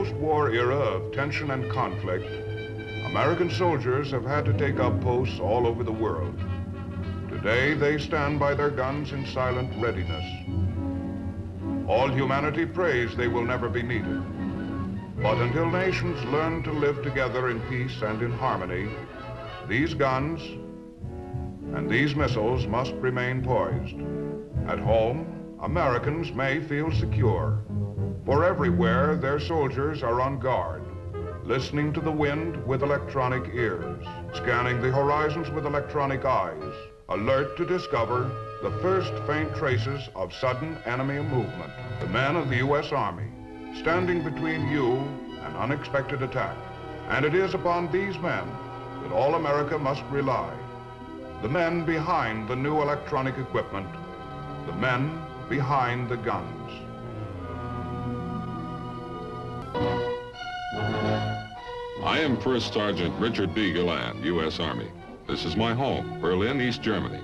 post-war era of tension and conflict, American soldiers have had to take up posts all over the world. Today, they stand by their guns in silent readiness. All humanity prays they will never be needed. But until nations learn to live together in peace and in harmony, these guns and these missiles must remain poised. At home, Americans may feel secure, for everywhere their soldiers are on guard, listening to the wind with electronic ears, scanning the horizons with electronic eyes, alert to discover the first faint traces of sudden enemy movement. The men of the U.S. Army, standing between you and unexpected attack. And it is upon these men that all America must rely. The men behind the new electronic equipment, the men behind the guns. I am First Sergeant Richard B. Galland, U.S. Army. This is my home, Berlin, East Germany.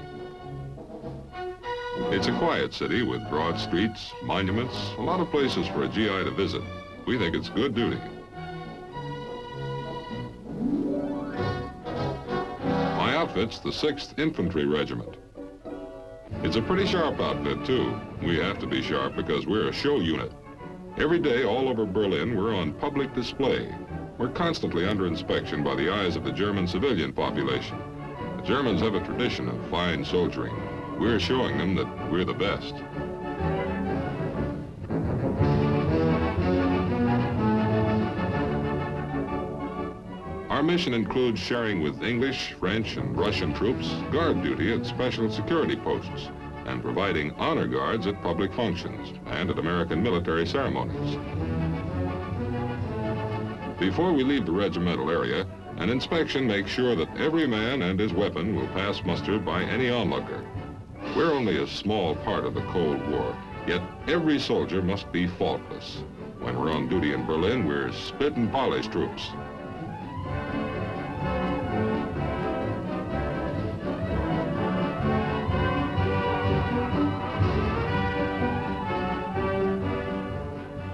It's a quiet city with broad streets, monuments, a lot of places for a GI to visit. We think it's good duty. My outfit's the 6th Infantry Regiment. It's a pretty sharp outfit, too. We have to be sharp because we're a show unit. Every day all over Berlin, we're on public display. We're constantly under inspection by the eyes of the German civilian population. The Germans have a tradition of fine soldiering. We're showing them that we're the best. Our mission includes sharing with English, French, and Russian troops guard duty at special security posts and providing honor guards at public functions and at American military ceremonies. Before we leave the regimental area, an inspection makes sure that every man and his weapon will pass muster by any onlooker. We're only a small part of the Cold War, yet every soldier must be faultless. When we're on duty in Berlin, we're spit and polish troops.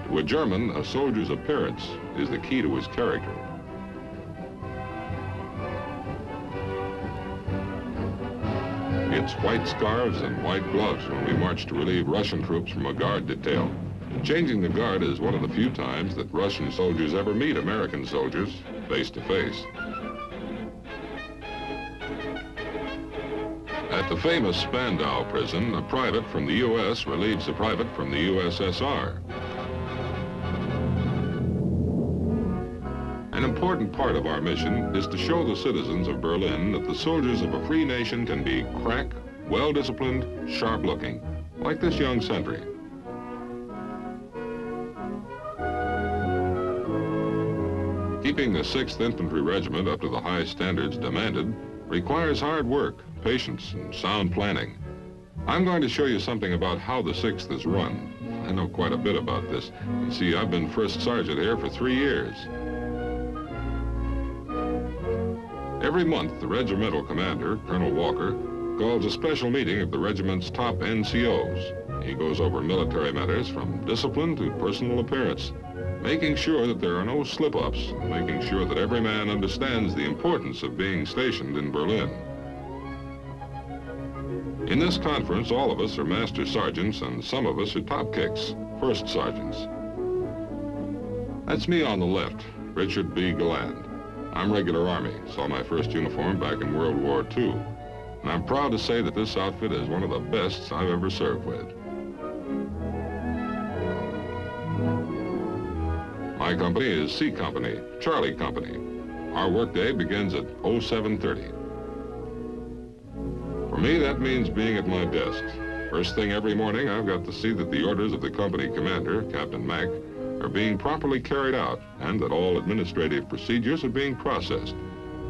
To a German, a soldier's appearance is the key to his character. It's white scarves and white gloves when we march to relieve Russian troops from a guard detail. Changing the guard is one of the few times that Russian soldiers ever meet American soldiers face to face. At the famous Spandau prison, a private from the U.S. relieves a private from the USSR. An important part of our mission is to show the citizens of Berlin that the soldiers of a free nation can be crack, well-disciplined, sharp-looking, like this young sentry. Keeping the 6th Infantry Regiment up to the high standards demanded requires hard work, patience, and sound planning. I'm going to show you something about how the 6th is run. I know quite a bit about this. You see, I've been First Sergeant here for 3 years. Every month, the regimental commander, Colonel Walker, calls a special meeting of the regiment's top NCOs. He goes over military matters from discipline to personal appearance, making sure that there are no slip-ups, making sure that every man understands the importance of being stationed in Berlin. In this conference, all of us are master sergeants and some of us are top kicks, first sergeants. That's me on the left, Richard B. Galland. I'm regular Army, saw my first uniform back in World War II. And I'm proud to say that this outfit is one of the best I've ever served with. My company is C Company, Charlie Company. Our workday begins at 0730. For me, that means being at my desk. First thing every morning, I've got to see that the orders of the company commander, Captain Mack, are being properly carried out and that all administrative procedures are being processed.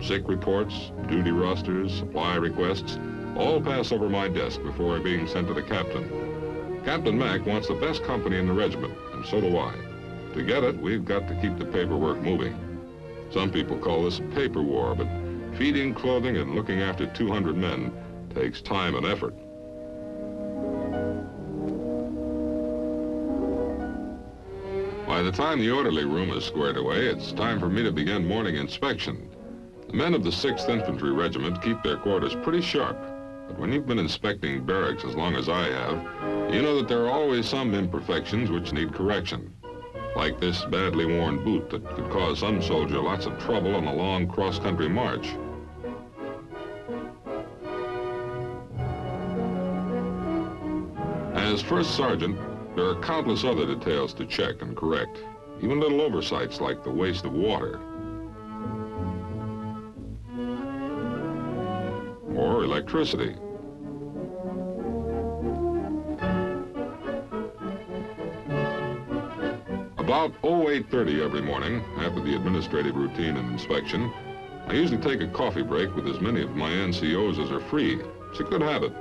Sick reports, duty rosters, supply requests, all pass over my desk before being sent to the captain. Captain Mack wants the best company in the regiment, and so do I. To get it, we've got to keep the paperwork moving. Some people call this a paper war, but feeding, clothing, and looking after 200 men takes time and effort. My By the time the orderly room is squared away, it's time for me to begin morning inspection. The men of the 6th Infantry Regiment keep their quarters pretty sharp, but when you've been inspecting barracks as long as I have, you know that there are always some imperfections which need correction, like this badly worn boot that could cause some soldier lots of trouble on a long cross-country march. As first sergeant, there are countless other details to check and correct, even little oversights like the waste of water or electricity. About 08:30 every morning, after the administrative routine and inspection, I usually take a coffee break with as many of my NCOs as are free. It's a good habit.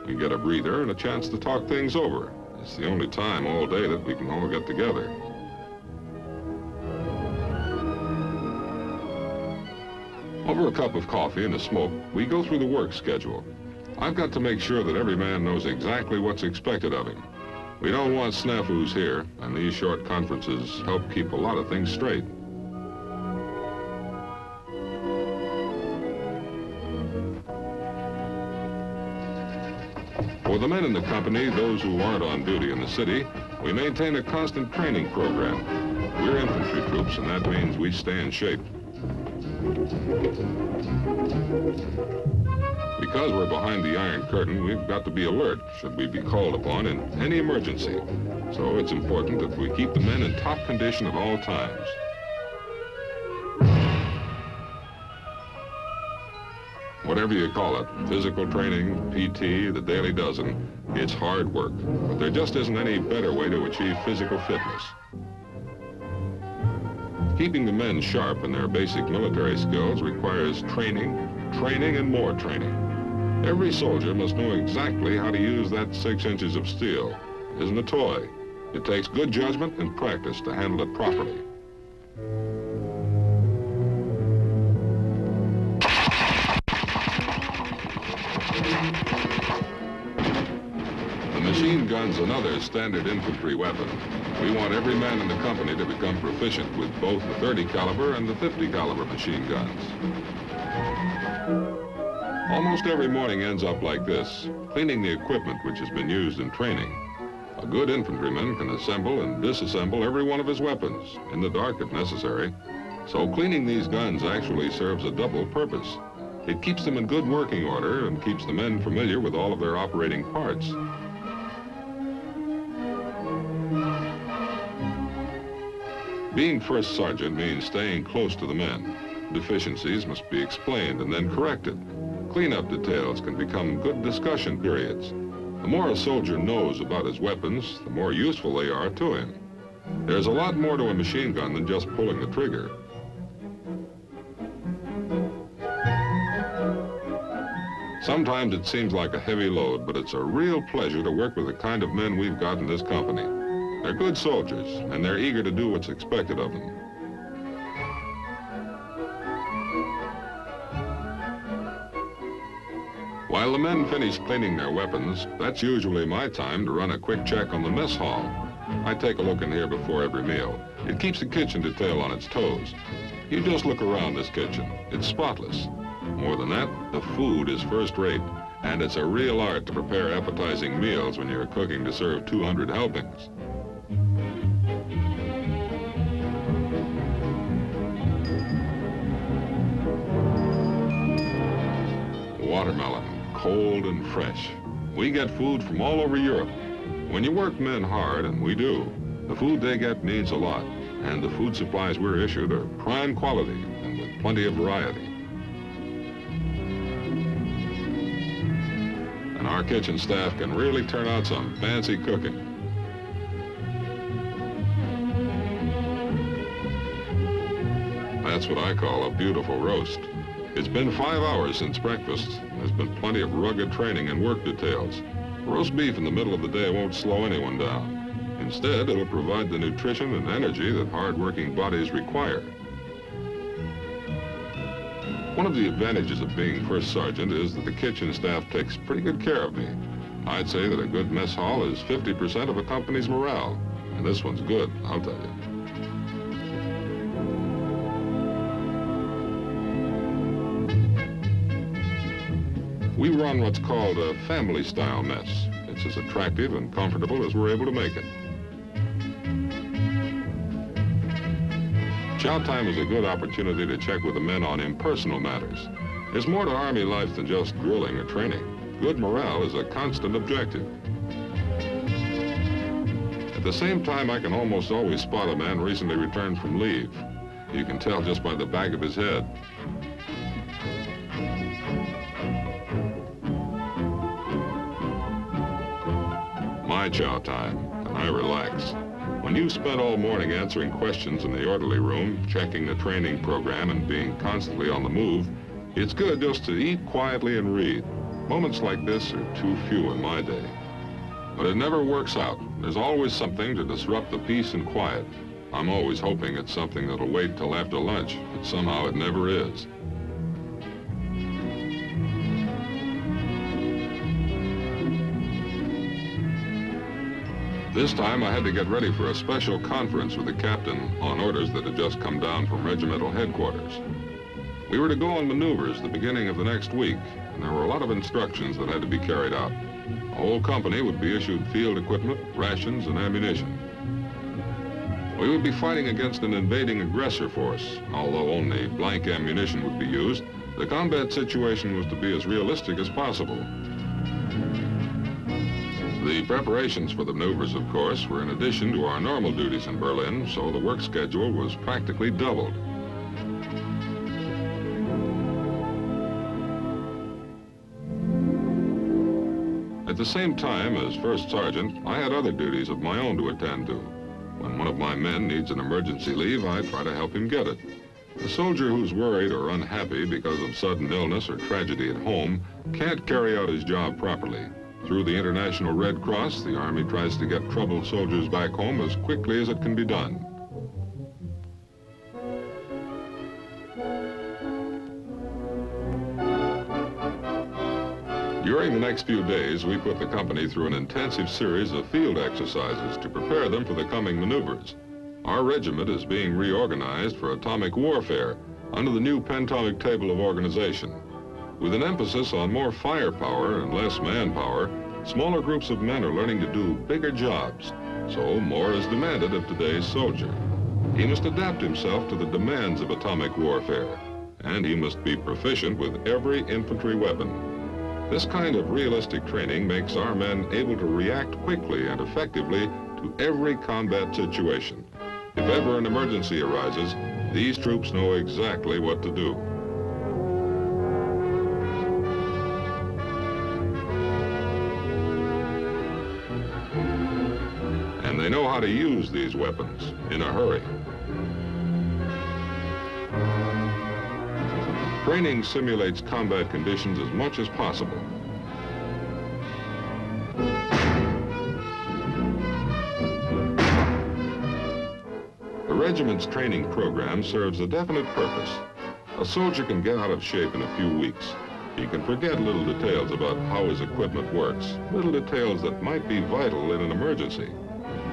We get a breather and a chance to talk things over. It's the only time all day that we can all get together. Over a cup of coffee and a smoke, we go through the work schedule. I've got to make sure that every man knows exactly what's expected of him. We don't want snafus here, and these short conferences help keep a lot of things straight. For the men in the company, those who aren't on duty in the city, we maintain a constant training program. We're infantry troops, and that means we stay in shape. Because we're behind the Iron Curtain, we've got to be alert should we be called upon in any emergency. So it's important that we keep the men in top condition at all times. Whatever you call it, physical training, PT, the daily dozen, it's hard work. But there just isn't any better way to achieve physical fitness. Keeping the men sharp in their basic military skills requires training, and more training. Every soldier must know exactly how to use that 6 inches of steel. It isn't a toy. It takes good judgment and practice to handle it properly. The machine gun's another standard infantry weapon. We want every man in the company to become proficient with both the 30 caliber and the 50 caliber machine guns. Almost every morning ends up like this, cleaning the equipment which has been used in training. A good infantryman can assemble and disassemble every one of his weapons, in the dark if necessary. So cleaning these guns actually serves a double purpose. It keeps them in good working order and keeps the men familiar with all of their operating parts. Being first sergeant means staying close to the men. Deficiencies must be explained and then corrected. Cleanup details can become good discussion periods. The more a soldier knows about his weapons, the more useful they are to him. There's a lot more to a machine gun than just pulling the trigger. Sometimes it seems like a heavy load, but it's a real pleasure to work with the kind of men we've got in this company. They're good soldiers, and they're eager to do what's expected of them. While the men finish cleaning their weapons, that's usually my time to run a quick check on the mess hall. I take a look in here before every meal. It keeps the kitchen detail on its toes. You just look around this kitchen. It's spotless. More than that, the food is first rate, and it's a real art to prepare appetizing meals when you're cooking to serve 200 helpings. Watermelon, cold and fresh. We get food from all over Europe. When you work men hard, and we do, the food they get means a lot, and the food supplies we're issued are prime quality and with plenty of variety. And our kitchen staff can really turn out some fancy cooking. That's what I call a beautiful roast. It's been 5 hours since breakfast. There's been plenty of rugged training and work details. Roast beef in the middle of the day won't slow anyone down. Instead, it'll provide the nutrition and energy that hard-working bodies require. One of the advantages of being first sergeant is that the kitchen staff takes pretty good care of me. I'd say that a good mess hall is 50% of a company's morale, and this one's good, I'll tell you. run what's called a family-style mess. It's as attractive and comfortable as we're able to make it. Chow time is a good opportunity to check with the men on impersonal matters. There's more to Army life than just drilling or training. Good morale is a constant objective. At the same time, I can almost always spot a man recently returned from leave. You can tell just by the back of his head. My chow time, and I relax. When you've spent all morning answering questions in the orderly room, checking the training program, and being constantly on the move, it's good just to eat quietly and read. Moments like this are too few in my day. But it never works out. There's always something to disrupt the peace and quiet. I'm always hoping it's something that'll wait till after lunch, but somehow it never is. This time I had to get ready for a special conference with the captain on orders that had just come down from regimental headquarters. We were to go on maneuvers the beginning of the next week, and there were a lot of instructions that had to be carried out. The whole company would be issued field equipment, rations, and ammunition. We would be fighting against an invading aggressor force. Although only blank ammunition would be used, the combat situation was to be as realistic as possible. The preparations for the maneuvers, of course, were in addition to our normal duties in Berlin, so the work schedule was practically doubled. At the same time, as first sergeant, I had other duties of my own to attend to. When one of my men needs an emergency leave, I try to help him get it. A soldier who's worried or unhappy because of sudden illness or tragedy at home can't carry out his job properly. Through the International Red Cross, the Army tries to get troubled soldiers back home as quickly as it can be done. During the next few days, we put the company through an intensive series of field exercises to prepare them for the coming maneuvers. Our regiment is being reorganized for atomic warfare under the new pentomic table of organization. With an emphasis on more firepower and less manpower, smaller groups of men are learning to do bigger jobs, so more is demanded of today's soldier. He must adapt himself to the demands of atomic warfare, and he must be proficient with every infantry weapon. This kind of realistic training makes our men able to react quickly and effectively to every combat situation. If ever an emergency arises, these troops know exactly what to do. And they know how to use these weapons in a hurry. Training simulates combat conditions as much as possible. The regiment's training program serves a definite purpose. A soldier can get out of shape in a few weeks. He can forget little details about how his equipment works, little details that might be vital in an emergency.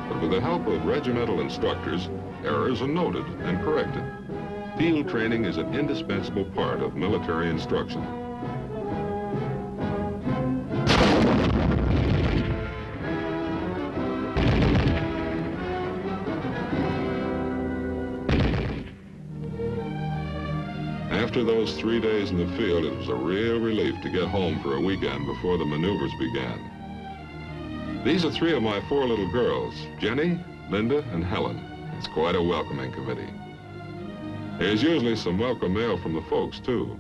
But with the help of regimental instructors, errors are noted and corrected. Field training is an indispensable part of military instruction. After those 3 days in the field, it was a real relief to get home for a weekend before the maneuvers began. These are 3 of my 4 little girls, Jenny, Linda, and Helen. It's quite a welcoming committee. There's usually some welcome mail from the folks, too.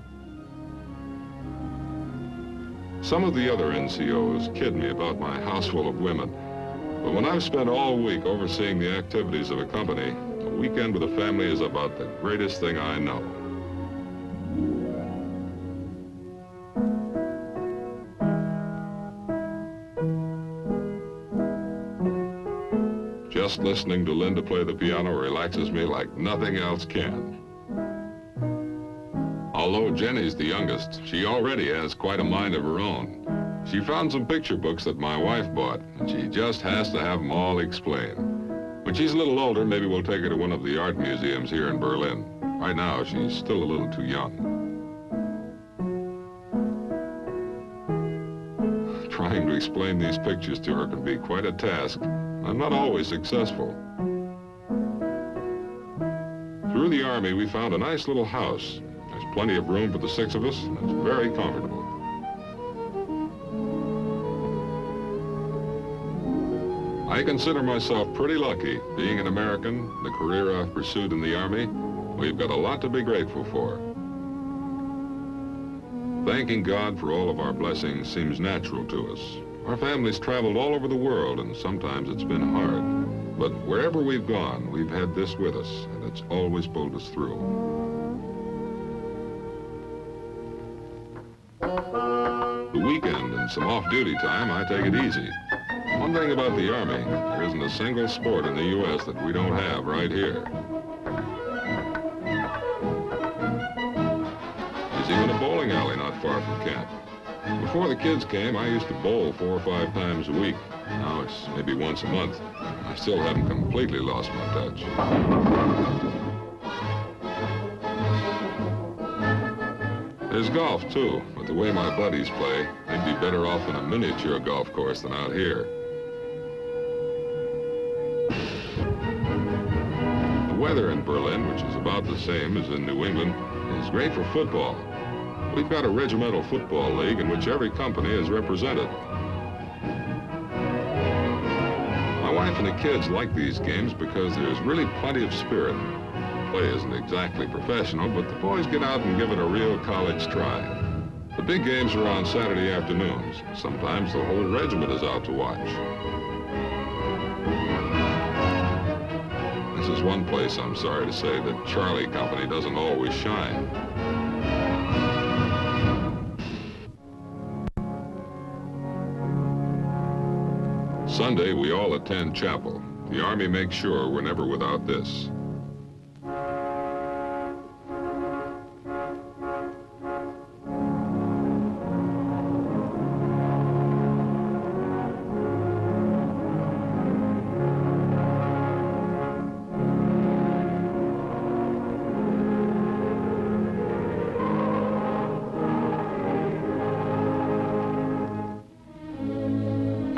Some of the other NCOs kid me about my house full of women, but when I've spent all week overseeing the activities of a company, a weekend with a family is about the greatest thing I know. Just listening to Linda play the piano relaxes me like nothing else can. Although Jenny's the youngest, she already has quite a mind of her own. She found some picture books that my wife bought, and she just has to have them all explained. When she's a little older, maybe we'll take her to one of the art museums here in Berlin. Right now, she's still a little too young. Trying to explain these pictures to her can be quite a task. I'm not always successful. Through the Army, we found a nice little house. There's plenty of room for the 6 of us, and it's very comfortable. I consider myself pretty lucky. Being an American, the career I've pursued in the Army, we've got a lot to be grateful for. Thanking God for all of our blessings seems natural to us. Our families traveled all over the world, and sometimes it's been hard. But wherever we've gone, we've had this with us, and it's always pulled us through. The weekend and some off-duty time, I take it easy. One thing about the Army, there isn't a single sport in the U.S. that we don't have right here. There's even a bowling alley not far from camp. Before the kids came, I used to bowl 4 or 5 times a week. Now it's maybe once a month. I still haven't completely lost my touch. There's golf, too, but the way my buddies play, they'd be better off in a miniature golf course than out here. The weather in Berlin, which is about the same as in New England, is great for football. We've got a regimental football league in which every company is represented. My wife and the kids like these games because there's really plenty of spirit. The play isn't exactly professional, but the boys get out and give it a real college try. The big games are on Saturday afternoons. Sometimes the whole regiment is out to watch. This is one place, I'm sorry to say, that Charlie Company doesn't always shine. Sunday, we all attend chapel. The Army makes sure we're never without this.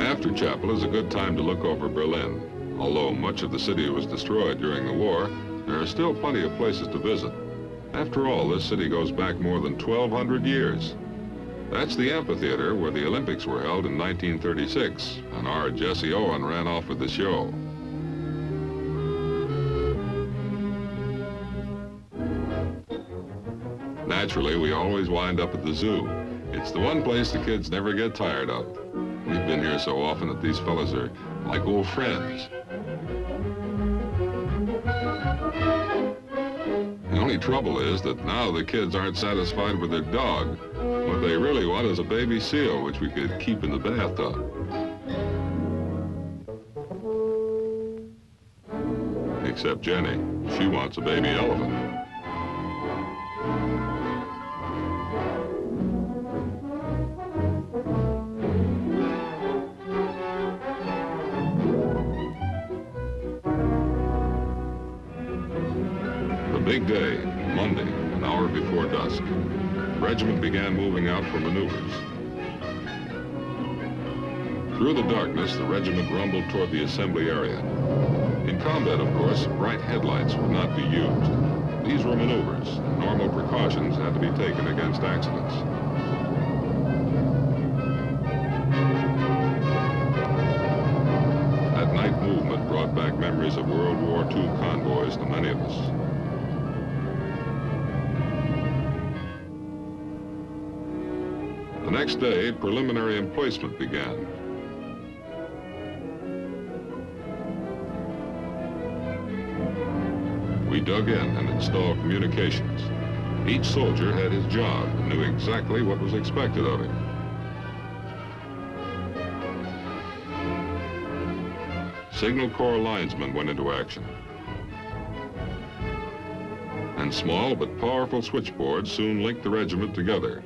After chapel is a good time to look over Berlin. Although much of the city was destroyed during the war, there are still plenty of places to visit. After all, this city goes back more than 1,200 years. That's the amphitheater where the Olympics were held in 1936, and our Jesse Owen ran off with the show. Naturally, we always wind up at the zoo. It's the one place the kids never get tired of. We've been here so often that these fellas are like old friends. The only trouble is that now the kids aren't satisfied with their dog. What they really want is a baby seal, which we could keep in the bathtub. Except Jenny. She wants a baby elephant. Big day, Monday, an hour before dusk. The regiment began moving out for maneuvers. Through the darkness, the regiment rumbled toward the assembly area. In combat, of course, bright headlights would not be used. These were maneuvers. Normal precautions had to be taken against accidents. That night movement brought back memories of World War II convoys to many of us. The next day, preliminary emplacement began. We dug in and installed communications. Each soldier had his job and knew exactly what was expected of him. Signal Corps linesmen went into action. And small but powerful switchboards soon linked the regiment together.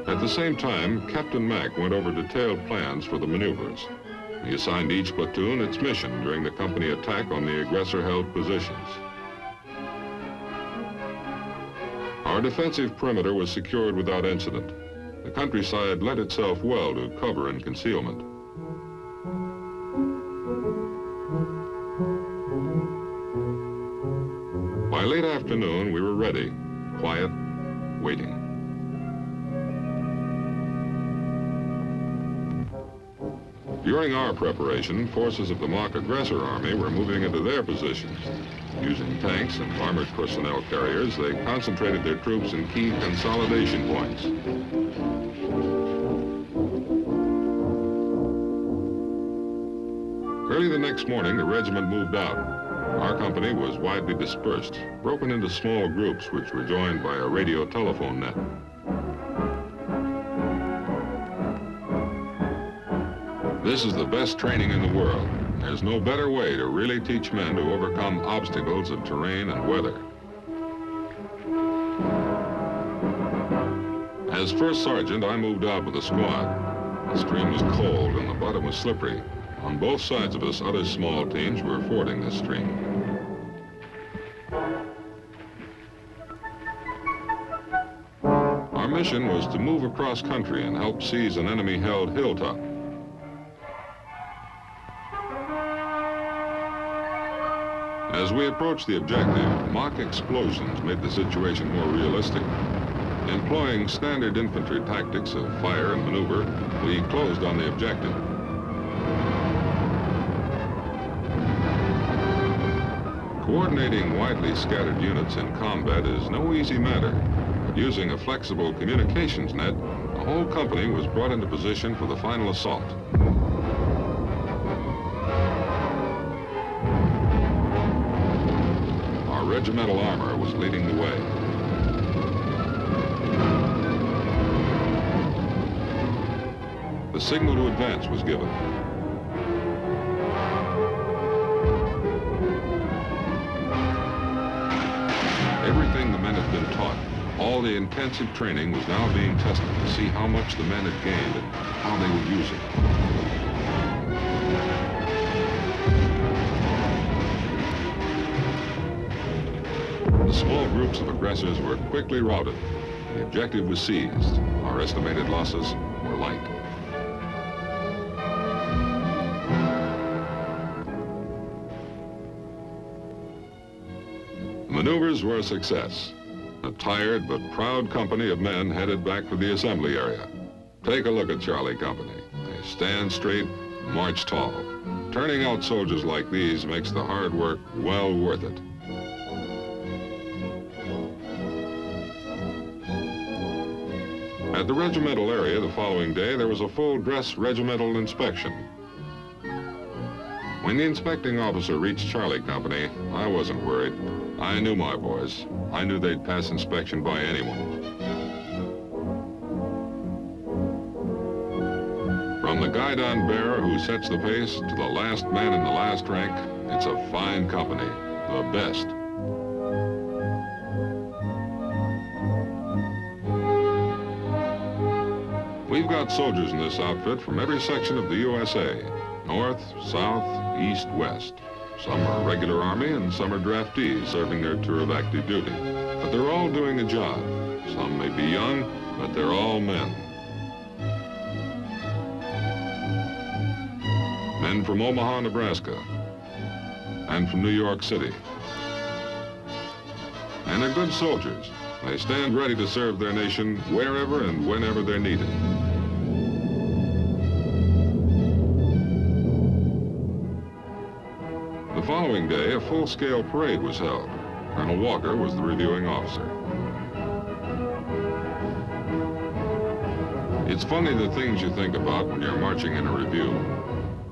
At the same time, Captain Mack went over detailed plans for the maneuvers. He assigned each platoon its mission during the company attack on the aggressor-held positions. Our Our defensive perimeter was secured without incident. The countryside lent itself well to cover and concealment. By late afternoon, we were ready, quiet, waiting. During our preparation, forces of the mock aggressor army were moving into their positions. Using tanks and armored personnel carriers, they concentrated their troops in key consolidation points. Early the next morning, the regiment moved out. Our company was widely dispersed, broken into small groups which were joined by a radio telephone net. This is the best training in the world. There's no better way to really teach men to overcome obstacles of terrain and weather. As first sergeant, I moved out with the squad. The stream was cold and the bottom was slippery. On both sides of us, other small teams were fording this stream. Our mission was to move across country and help seize an enemy-held hilltop. As we approached the objective, mock explosions made the situation more realistic. Employing standard infantry tactics of fire and maneuver, we closed on the objective. Coordinating widely scattered units in combat is no easy matter, but using a flexible communications net, the whole company was brought into position for the final assault. Our regimental armor was leading the way. The signal to advance was given. Everything the men had been taught, all the intensive training was now being tested to see how much the men had gained and how they would use it. The small groups of aggressors were quickly routed. The objective was seized. Our estimated losses were light. Maneuvers were a success. A tired but proud company of men headed back for the assembly area. Take a look at Charlie Company. They stand straight, march tall. Turning out soldiers like these makes the hard work well worth it. At the regimental area the following day, there was a full-dress regimental inspection. When the inspecting officer reached Charlie Company, I wasn't worried. I knew my boys. I knew they'd pass inspection by anyone. From the guidon bearer who sets the pace to the last man in the last rank, it's a fine company, the best. We've got soldiers in this outfit from every section of the USA, north, south, east, west. Some are regular Army and some are draftees serving their tour of active duty. But they're all doing a job. Some may be young, but they're all men. Men from Omaha, Nebraska, and from New York City. And they're good soldiers. They stand ready to serve their nation wherever and whenever they're needed. The following day, a full-scale parade was held. Colonel Walker was the reviewing officer. It's funny the things you think about when you're marching in a review.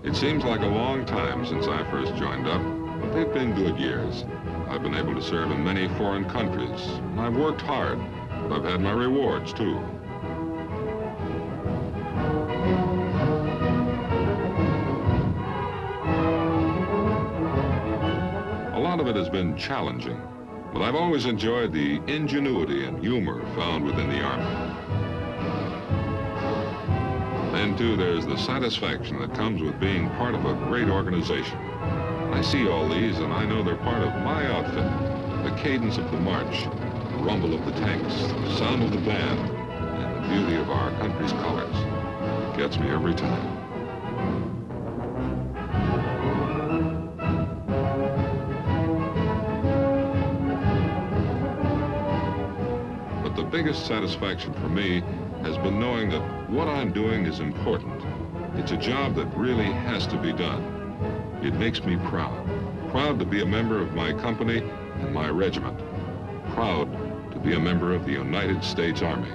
It seems like a long time since I first joined up, but they've been good years. I've been able to serve in many foreign countries, and I've worked hard, but I've had my rewards, too. A lot of it has been challenging, but I've always enjoyed the ingenuity and humor found within the Army. Then, too, there's the satisfaction that comes with being part of a great organization. I see all these, and I know they're part of my outfit, the cadence of the march, rumble of the tanks, the sound of the band, and the beauty of our country's colors. It gets me every time. But the biggest satisfaction for me has been knowing that what I'm doing is important. It's a job that really has to be done. It makes me proud. Proud to be a member of my company and my regiment. Proud to be a member of the United States Army.